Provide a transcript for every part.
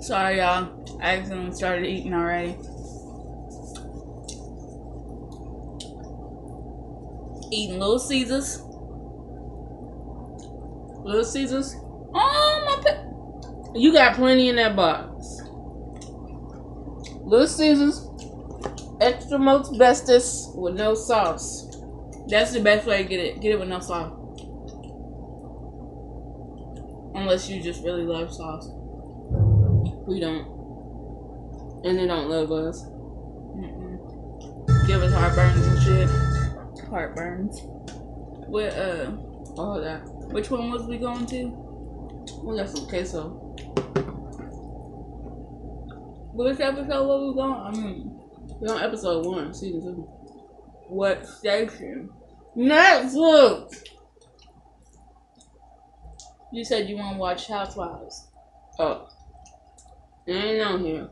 Sorry, y'all. I accidentally started eating already. Eating Little Caesars. Little Caesars? Oh, my You got plenty in that box. Little Caesars, extra most bestest with no sauce. That's the best way to get it. Get it with no sauce. Unless you just really love sauce. We don't. And they don't love us. Give us heartburns and shit. Heartburns. With All that. which one was we going to? We got some queso. Which episode was we going? I mean, We're on episode 1, season 2. what station? Netflix! You said you want to watch Housewives. Oh. It ain't on here.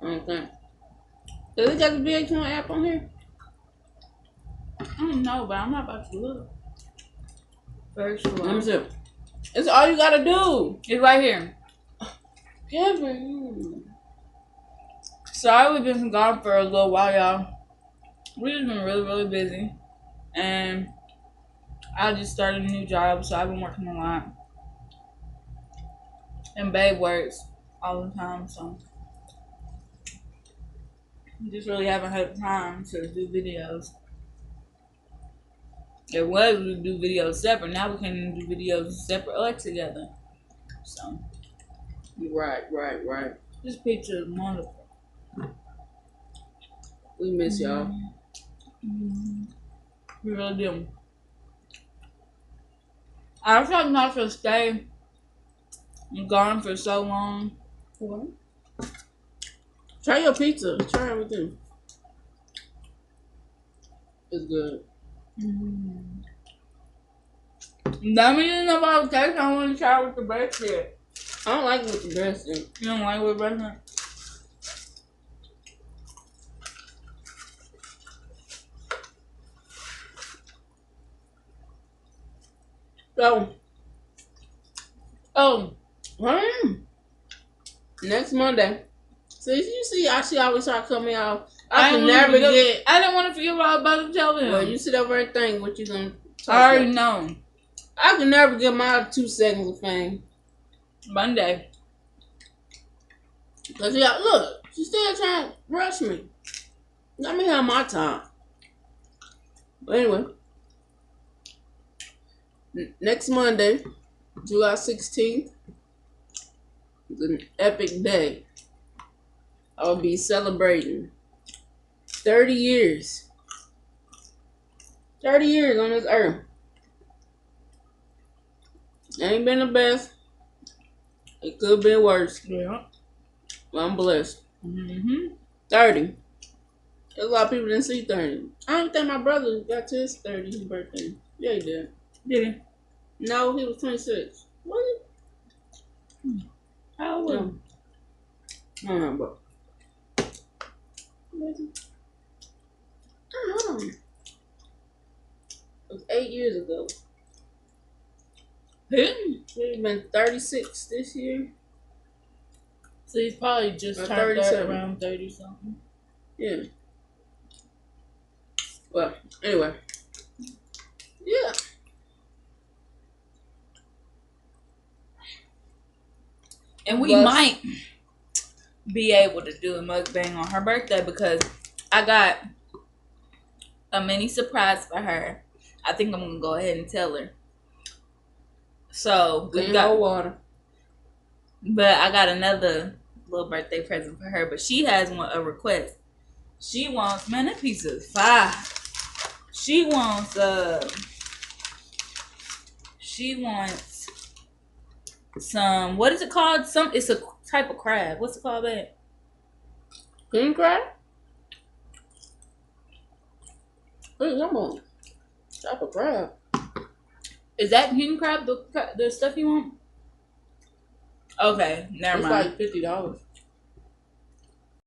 I don't think. Does it got the VH1 app on here? I don't know, but I'm not about to look. Very sure. Let me see. It's all you gotta do. It's right here. Kevin. Sorry we've been gone for a little while, y'all. We've just been really, really busy. And I just started a new job, so I've been working a lot. And Babe works all the time, so we just really haven't had time to do videos. It was we do videos separate. Now we can do videos separate or together. So Right. this picture is wonderful. We miss y'all. We really do. I was trying not to stay gone for so long. What? Try your pizza. Try everything. It's good. Let me know about the taste. I want to try with the breast shit. I don't like it with the breast in. You don't like with breast shit? Next Monday. So you see, she always try to cut me off. I can never get. I didn't want to forget what I was about to tell them. Well, you sit over and think what you gonna talk I already about. know. I can never get my 2 seconds of fame. Monday. Cause yeah, look, she's still trying to rush me. Let me have my time. But anyway, next Monday, July 16th, is an epic day. I will be celebrating 30 years. 30 years on this earth. Ain't been the best. It could have been worse. Yeah. But I'm blessed. 30. There's a lot of people didn't see 30. I don't think my brother got to his 30th birthday. Yeah, he did. Did he? No, he was 26. Was he? How old was he? I don't know, bro. I don't know. It was 8 years ago. He's been 36 this year. So he's probably just turned 37. around 30 something. Yeah. Well, anyway. Yeah. And we might be able to do a mukbang on her birthday because I got a mini surprise for her. I think I'm gonna go ahead and tell her. So we got water. But I got another little birthday present for her. But she has a request. She wants, man, that pizza is fire. She wants some, what is it called? It's a type of crab. What's it called, babe? King crab? Hey, come on. Type of crab. Is that king crab the stuff you want? Okay, never mind. It's like $50.